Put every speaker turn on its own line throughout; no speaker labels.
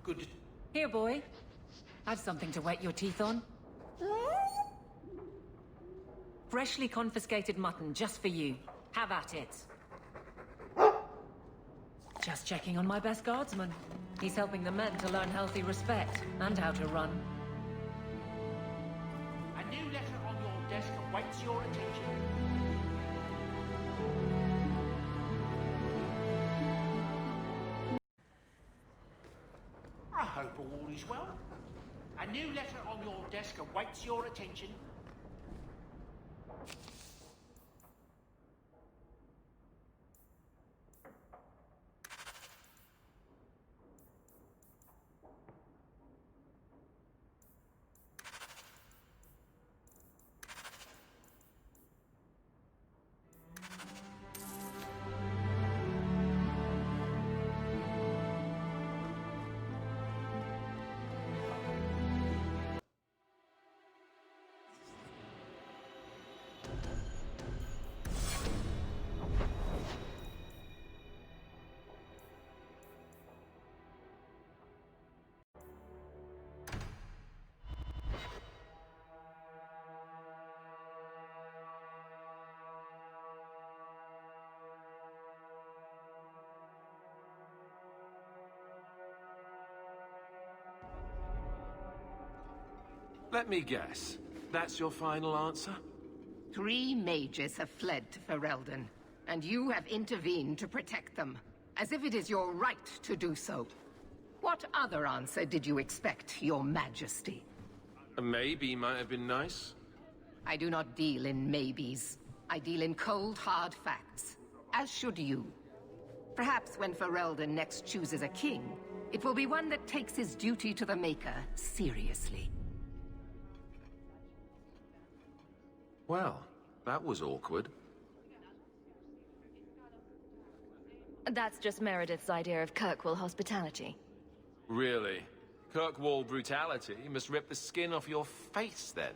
Good.
Here, boy. Have something to wet your teeth on. Freshly confiscated mutton, just for you. Have at it. Just checking on my best guardsman. He's helping the men to learn healthy respect, and how to run.
A new letter on your desk awaits your attention. I hope all is well. A new letter on your desk awaits your attention.
Let me guess. That's your final answer?
3 mages have fled to Ferelden, and you have intervened to protect them, as if it is your right to do so. What other answer did you expect, your majesty?
A maybe might have been nice.
I do not deal in maybes. I deal in cold, hard facts. As should you. Perhaps when Ferelden next chooses a king, it will be one that takes his duty to the Maker seriously.
Well, that was awkward.
That's just Meredith's idea of Kirkwall hospitality.
Really? Kirkwall brutality must rip the skin off your face, then.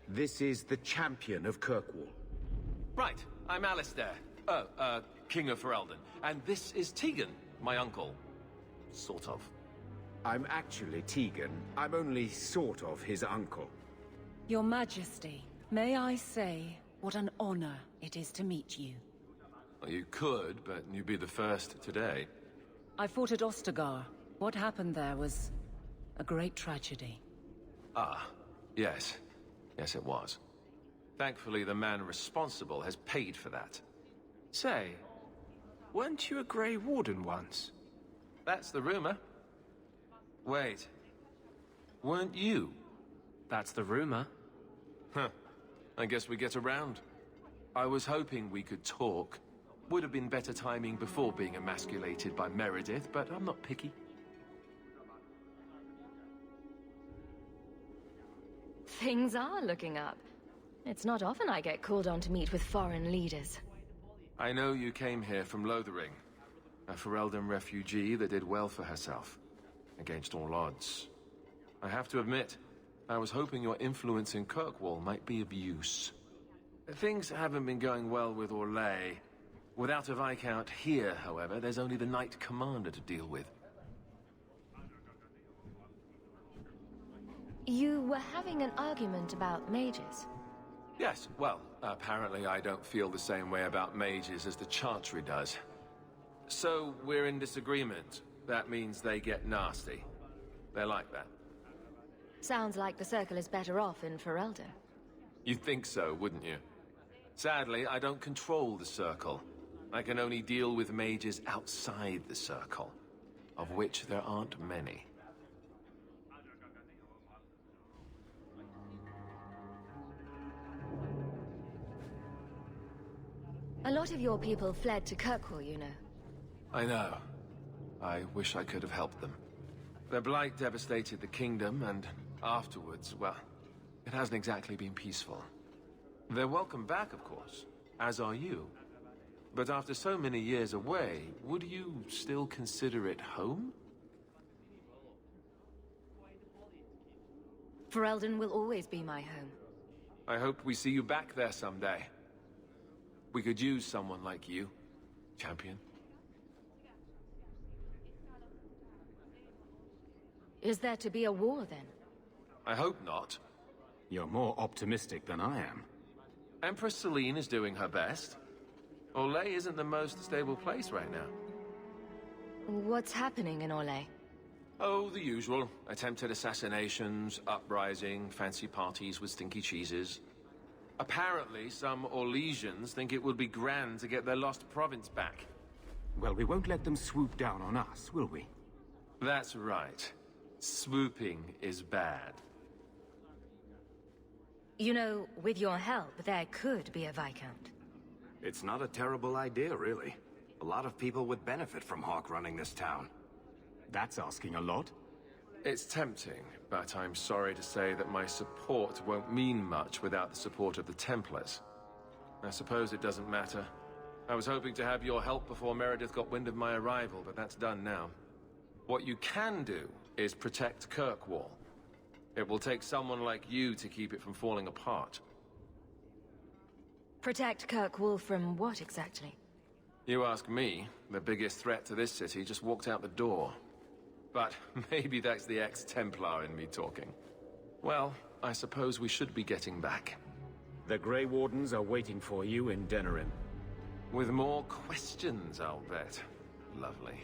This is the champion of Kirkwall.
Right, I'm Alistair. King of Ferelden. And this is Tegan, my uncle. Sort of.
I'm actually Tegan. I'm only sort of his uncle.
Your Majesty, may I say what an honor it is to meet you.
Well, you could, but you'd be the first today.
I fought at Ostagar. What happened there was a great tragedy.
Ah, yes. Yes, it was. Thankfully, the man responsible has paid for that.
Say, weren't you a Grey Warden once?
That's the rumor. Wait. Weren't you?
That's the rumor.
Huh. I guess we get around. I was hoping we could talk. Would have been better timing before being emasculated by Meredith, but I'm not picky.
Things are looking up. It's not often I get called on to meet with foreign leaders.
I know you came here from Lothering, a Ferelden refugee that did well for herself, against all odds. I have to admit, I was hoping your influence in Kirkwall might be of use. Things haven't been going well with Orlais. Without a Viscount here, however, there's only the Knight Commander to deal with.
You were having an argument about mages.
Yes, well, apparently I don't feel the same way about mages as the Chantry does. So, we're in disagreement. That means they get nasty. They're like that.
Sounds like the Circle is better off in Ferelden.
You'd think so, wouldn't you? Sadly, I don't control the Circle. I can only deal with mages outside the Circle, of which there aren't many.
A lot of your people fled to Kirkwall, you know.
I know. I wish I could have helped them. Their blight devastated the kingdom, and afterwards, well, it hasn't exactly been peaceful. They're welcome back, of course, as are you. But after so many years away, would you still consider it home?
Ferelden will always be my home.
I hope we see you back there someday. We could use someone like you, champion.
Is there to be a war, then?
I hope not.
You're more optimistic than I am.
Empress Celine is doing her best. Orlais isn't the most stable place right now.
What's happening in Orlais?
Oh, the usual. Attempted assassinations, uprising, fancy parties with stinky cheeses. Apparently, some Orlesians think it would be grand to get their lost province back.
Well, we won't let them swoop down on us, will we?
That's right. Swooping is bad.
You know, with your help, there could be a Viscount.
It's not a terrible idea, really. A lot of people would benefit from Hawk running this town.
That's asking a lot.
It's tempting, but I'm sorry to say that my support won't mean much without the support of the Templars. I suppose it doesn't matter. I was hoping to have your help before Meredith got wind of my arrival, but that's done now. What you can do is protect Kirkwall. It will take someone like you to keep it from falling apart.
Protect Kirkwall from what, exactly?
You ask me, the biggest threat to this city just walked out the door. But maybe that's the ex-Templar in me talking. Well, I suppose we should be getting back.
The Grey Wardens are waiting for you in Denerim.
With more questions, I'll bet. Lovely.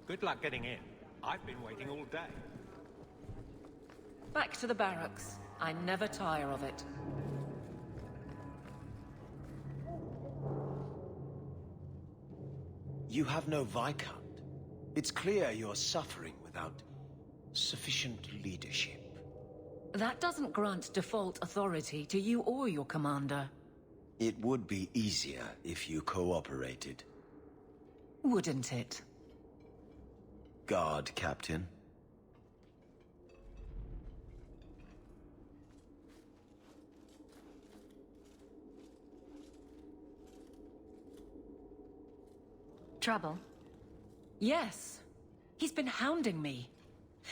Good luck getting in. I've been waiting all day.
Back to the barracks. I never tire of it.
You have no Viscount. It's clear you're suffering without sufficient leadership.
That doesn't grant default authority to you or your commander.
It would be easier if you cooperated.
Wouldn't it?
Guard, Captain.
Trouble?
Yes. He's been hounding me.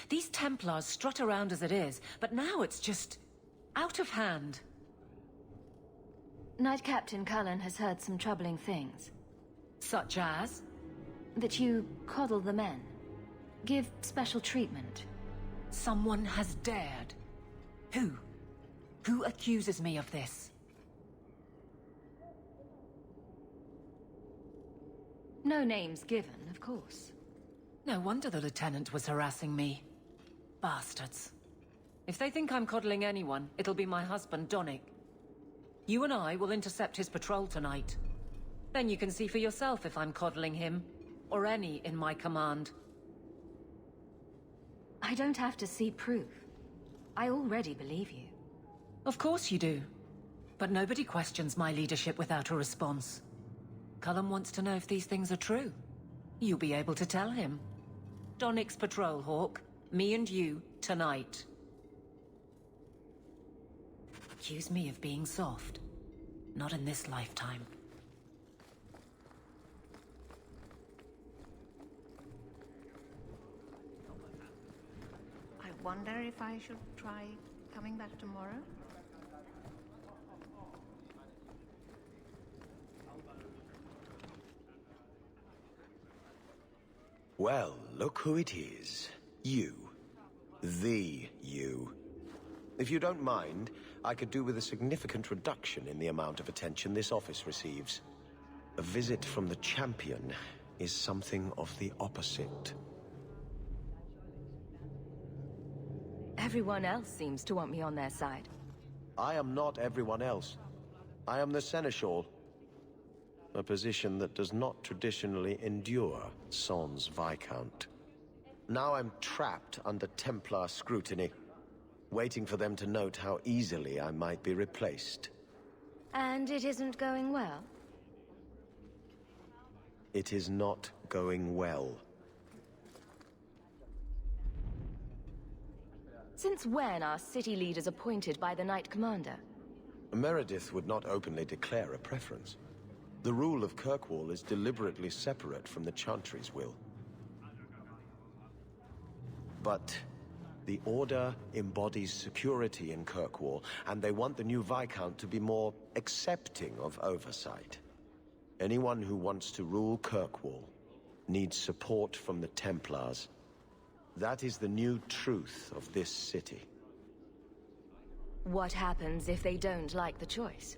These Templars strut around as it is, but now it's just out of hand.
Knight Captain Cullen has heard some troubling things.
Such as?
That you coddle the men. Give special treatment.
Someone has dared. Who? Who accuses me of this?
No names given, of course.
No wonder the Lieutenant was harassing me. Bastards. If they think I'm coddling anyone, it'll be my husband, Donnic. You and I will intercept his patrol tonight. Then you can see for yourself if I'm coddling him, or any in my command.
I don't have to see proof. I already believe you.
Of course you do. But nobody questions my leadership without a response. Cullen wants to know if these things are true. You'll be able to tell him. Donnic's patrol, Hawk. Me and you, tonight. Accuse me of being soft. Not in this lifetime.
I wonder if I should try coming back tomorrow?
Well, look who it is. You. The you. If you don't mind, I could do with a significant reduction in the amount of attention this office receives. A visit from the champion is something of the opposite.
Everyone else seems to want me on their side.
I am not everyone else. I am the Seneschal. A position that does not traditionally endure sans Viscount. Now I'm trapped under Templar scrutiny, waiting for them to note how easily I might be replaced.
And it isn't going well?
It is not going well.
Since when are city leaders appointed by the Knight Commander?
Meredith would not openly declare a preference. The rule of Kirkwall is deliberately separate from the Chantry's will. But The Order embodies security in Kirkwall, and they want the new Viscount to be more accepting of oversight. Anyone who wants to rule Kirkwall needs support from the Templars. That is the new truth of this city.
What happens if they don't like the choice?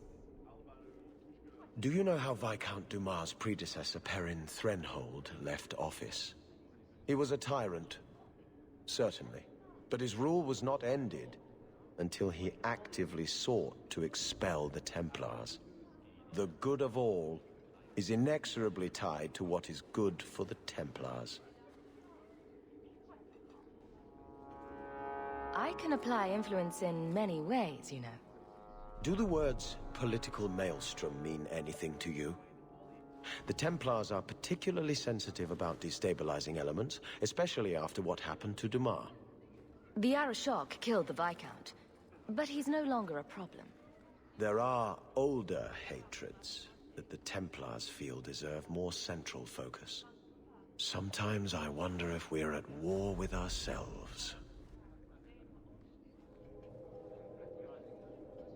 Do you know how Viscount Dumas' predecessor, Perrin Threnhold, left office? He was a tyrant, certainly. But his rule was not ended until he actively sought to expel the Templars. The good of all is inexorably tied to what is good for the Templars.
I can apply influence in many ways, you know.
Do the words political maelstrom mean anything to you? The Templars are particularly sensitive about destabilizing elements, especially after what happened to Dumas.
The Arashok killed the Viscount, but he's no longer a problem.
There are older hatreds that the Templars feel deserve more central focus. Sometimes I wonder if we're at war with ourselves.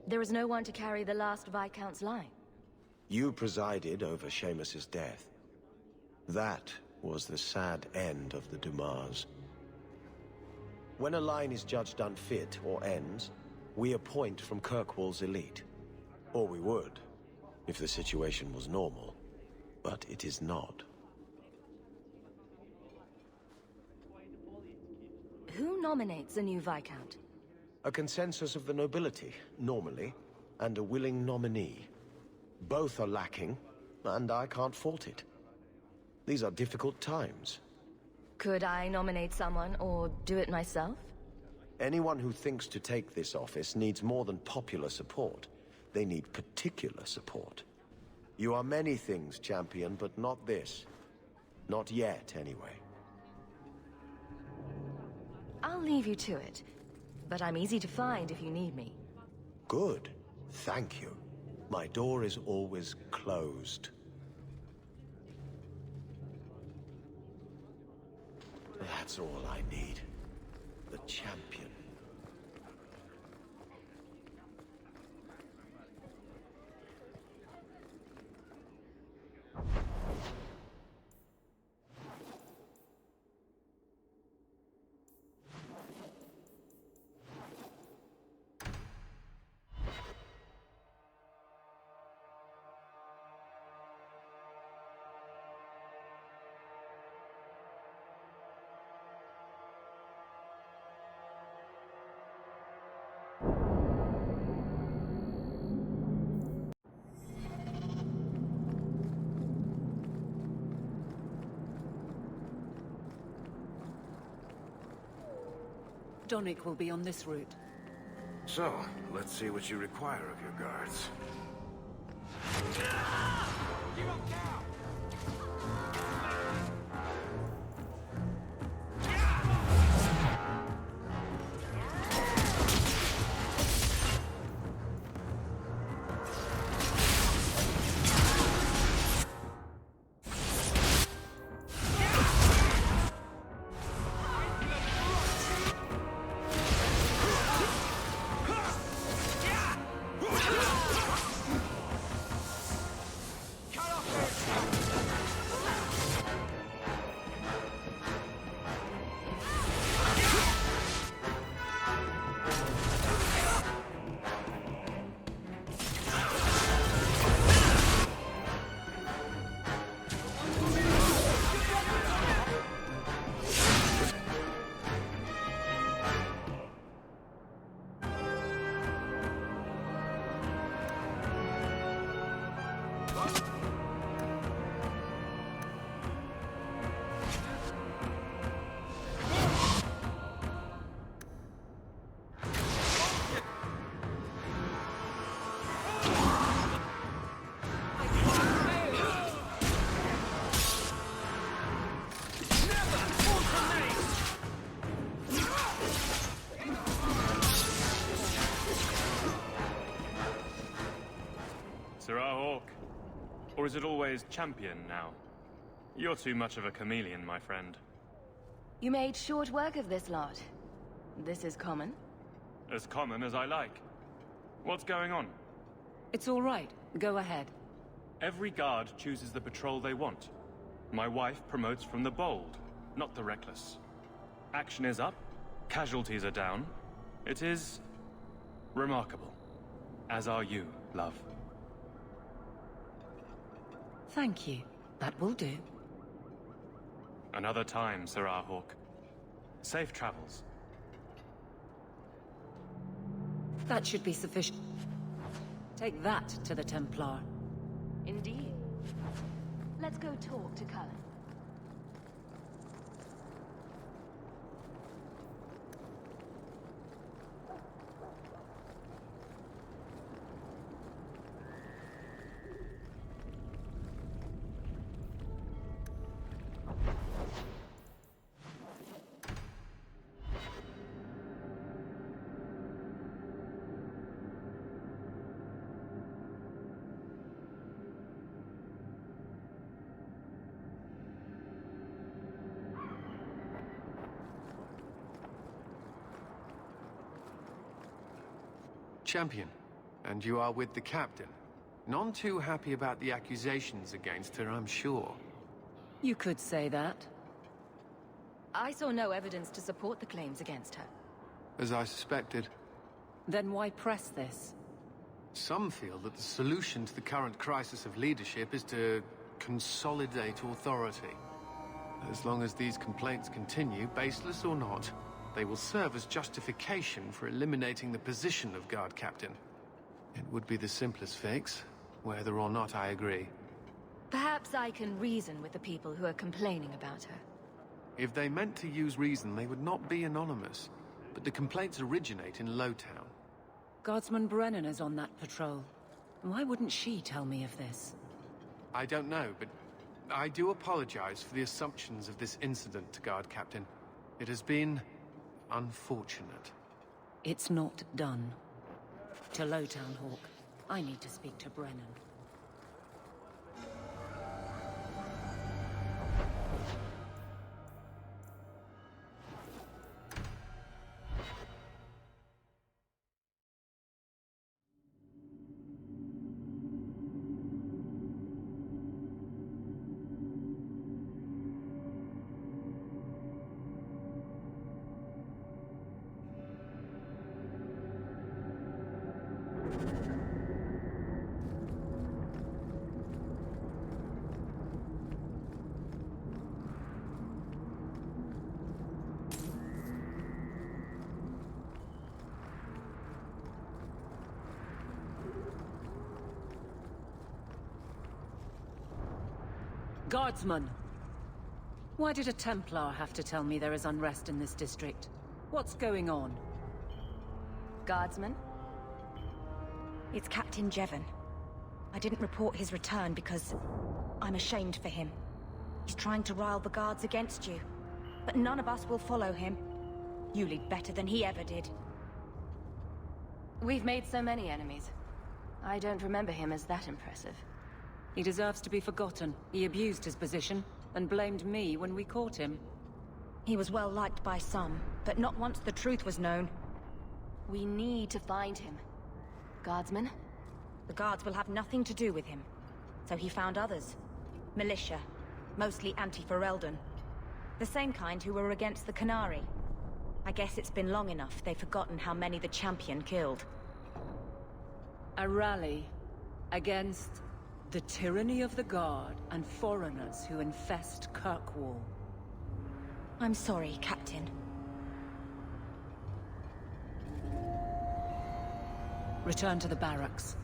There is no one to carry the last Viscount's line.
You presided over Seamus's death. That was the sad end of the Dumas. When a line is judged unfit or ends, we appoint from Kirkwall's elite. Or we would, if the situation was normal. But it is not.
Who nominates a new Viscount?
A consensus of the nobility, normally, and a willing nominee. Both are lacking, and I can't fault it. These are difficult times.
Could I nominate someone, or do it myself?
Anyone who thinks to take this office needs more than popular support. They need particular support. You are many things, champion, but not this. Not yet, anyway.
I'll leave you to it, but I'm easy to find if you need me.
Good. Thank you. My door is always closed. That's all I need. The champion.
Donick will be on this route.
So, let's see what you require of your guards.
Or is it always champion now? You're too much of a chameleon, my friend.
You made short work of this lot. This is common?
As common as I like. What's going on?
It's all right. Go ahead.
Every guard chooses the patrol they want. My wife promotes from the bold, not the reckless. Action is up, casualties are down. It is remarkable. As are you, love.
Thank you. That will do.
Another time, Sir Hawk. Safe travels.
That should be sufficient. Take that to the Templar.
Indeed. Let's go talk to Cullen.
Champion, and you are with the captain. None too happy about the accusations against her, I'm sure.
You could say that.
I saw no evidence to support the claims against her.
As I suspected.
Then why press this?
Some feel that the solution to the current crisis of leadership is to consolidate authority. As long as these complaints continue, baseless or not, they will serve as justification for eliminating the position of guard captain. It would be the simplest fix, whether or not I agree.
Perhaps I can reason with the people who are complaining about her.
If they meant to use reason, they would not be anonymous. But the complaints originate in Lowtown.
Guardsman Brennan is on that patrol. Why wouldn't she tell me of this?
I don't know, but I do apologize for the assumptions of this incident to guard captain. It has been unfortunate.
It's not done. To Lowtown, Hawk. I need to speak to Brennan. Guardsman! Why did a Templar have to tell me there is unrest in this district? What's going on?
Guardsman?
It's Captain Jevon. I didn't report his return because I'm ashamed for him. He's trying to rile the guards against you. But none of us will follow him. You lead better than he ever did.
We've made so many enemies. I don't remember him as that impressive.
He deserves to be forgotten. He abused his position and blamed me when we caught him.
He was well liked by some, but not once the truth was known.
We need to find him. Guardsman?
The guards will have nothing to do with him. So he found others. Militia. Mostly anti-Ferelden. The same kind who were against the Canary. I guess it's been long enough they've forgotten how many the Champion killed.
A rally against the tyranny of the Guard and foreigners who infest Kirkwall.
I'm sorry, Captain.
Return to the barracks.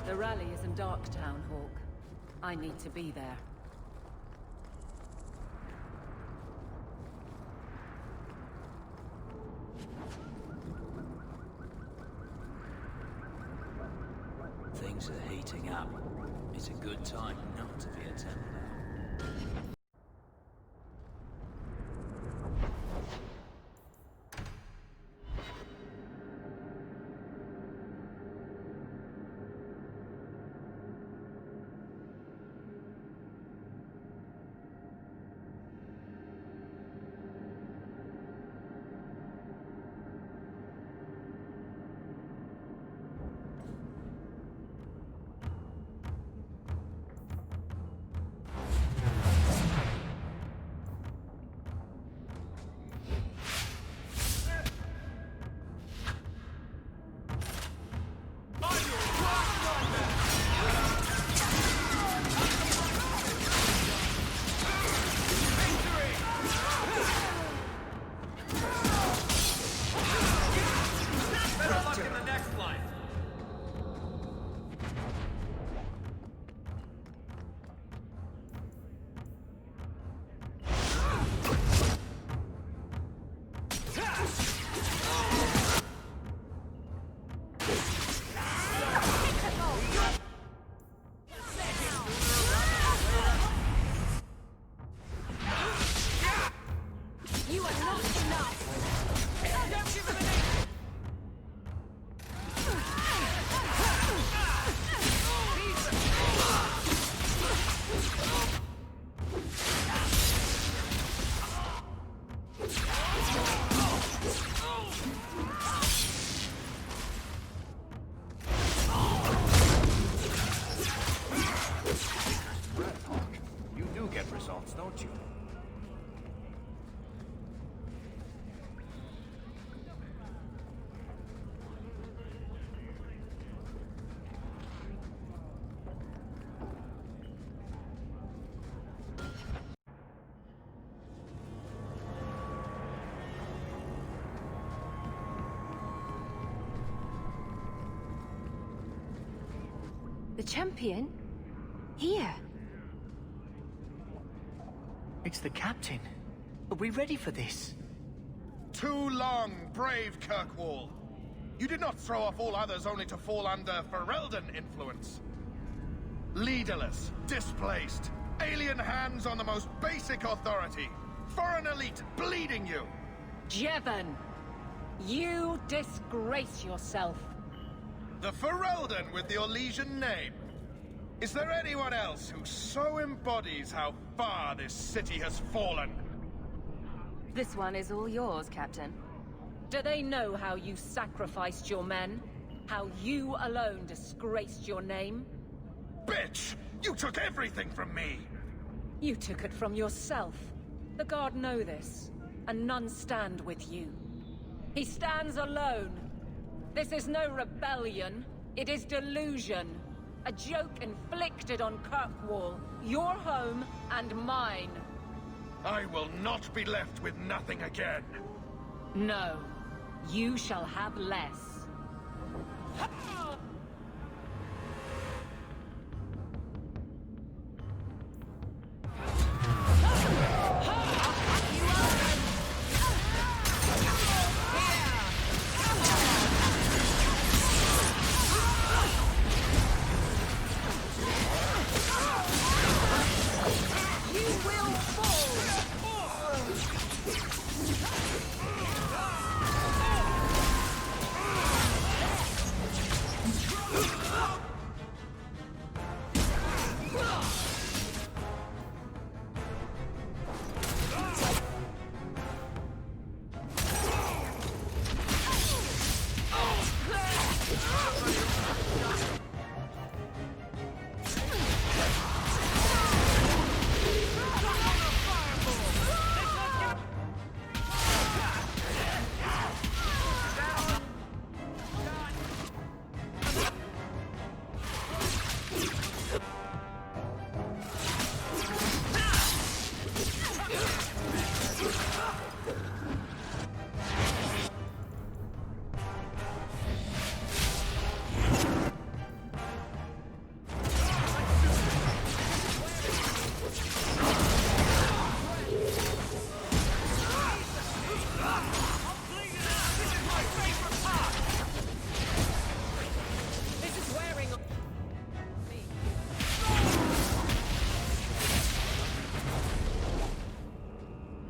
The rally is in Darktown, Hawk. I need to be there.
Things are heating up. It's a good time not to be a Templar.
The champion? Here?
It's the captain. Are we ready for this?
Too long, brave Kirkwall. You did not throw off all others only to fall under Ferelden influence. Leaderless, displaced, alien hands on the most basic authority, foreign elite bleeding you.
Jevon, you disgrace yourself.
The Ferelden with the Orlesian name. Is there anyone else who so embodies how far this city has fallen?
This one is all yours, Captain.
Do they know how you sacrificed your men? How you alone disgraced your name?
Bitch! You took everything from me!
You took it from yourself. The Guard know this, and none stand with you. He stands alone. This is no rebellion. It is delusion. A joke inflicted on Kirkwall, your home and mine.
I will not be left with nothing again.
No, you shall have less.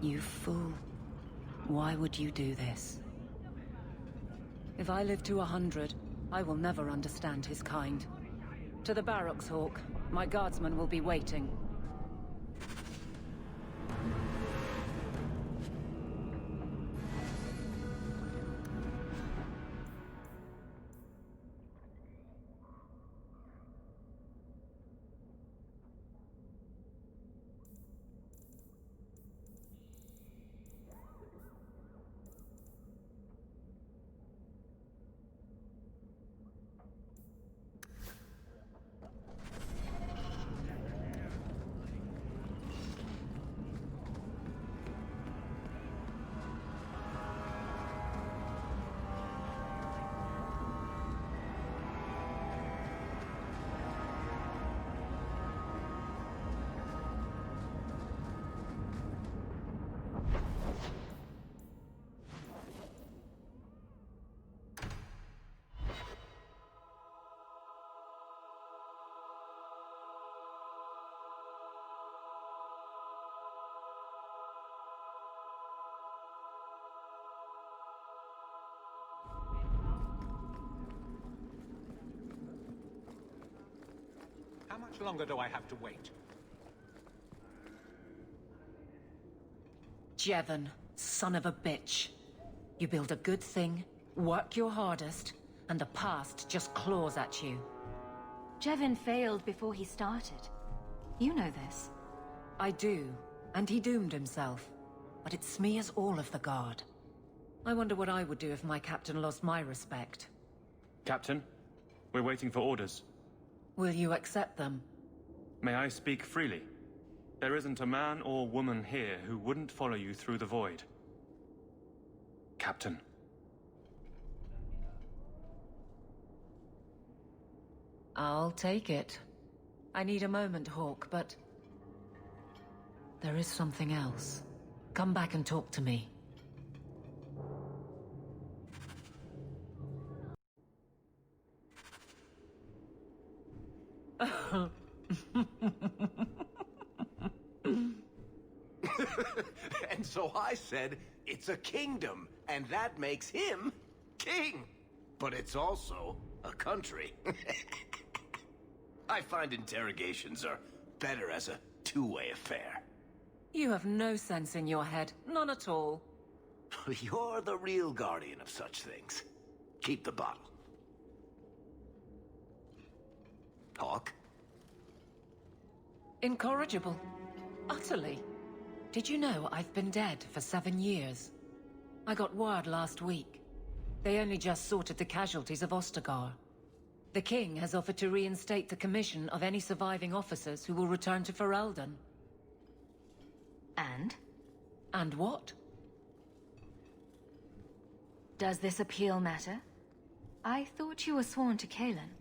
You fool. Why would you do this? If I live to 100, I will never understand his kind. To the barracks, Hawk. My guardsmen will be waiting.
How much longer do I have to wait?
Jevon, son of a bitch. You build a good thing, work your hardest, and the past just claws at you.
Jevon failed before he started. You know this.
I do, and he doomed himself. But it smears all of the Guard. I wonder what I would do if my captain lost my respect.
Captain, we're waiting for orders.
Will you accept them?
May I speak freely? There isn't a man or woman here who wouldn't follow you through the void. Captain.
I'll take it. I need a moment, Hawk, but... there is something else. Come back and talk to me.
And so I said, it's a kingdom, and that makes him king. But it's also a country. I find interrogations are better as a two-way affair.
You have no sense in your head. None at all.
You're the real guardian of such things. Keep the bottle. Hawk?
Incorrigible. Utterly. Did you know I've been dead for 7 years? I got word last week. They only just sorted the casualties of Ostagar. The king has offered to reinstate the commission of any surviving officers who will return to Ferelden.
And?
And what?
Does this appeal matter? I thought you were sworn to Cailan.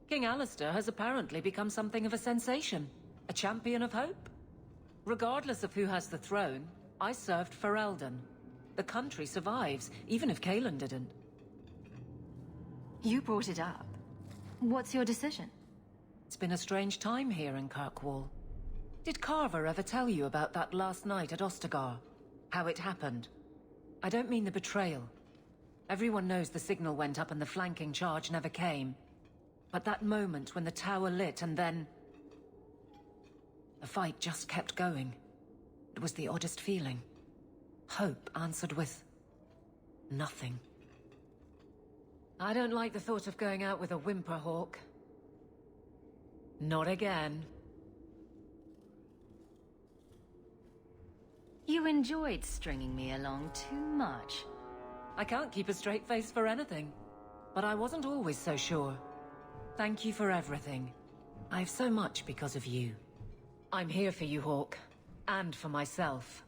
King Alistair has apparently become something of a sensation. A champion of hope. Regardless of who has the throne, I served Ferelden. The country survives, even if Cailan didn't.
You brought it up. What's your decision?
It's been a strange time here in Kirkwall. Did Carver ever tell you about that last night at Ostagar? How it happened? I don't mean the betrayal. Everyone knows the signal went up and the flanking charge never came. But that moment when the tower lit and then... the fight just kept going. It was the oddest feeling. Hope answered with... nothing. I don't like the thought of going out with a whimper, Hawk. Not again.
You enjoyed stringing me along too much.
I can't keep a straight face for anything. But I wasn't always so sure. Thank you for everything. I have so much because of you. I'm here for you, Hawk. And for myself.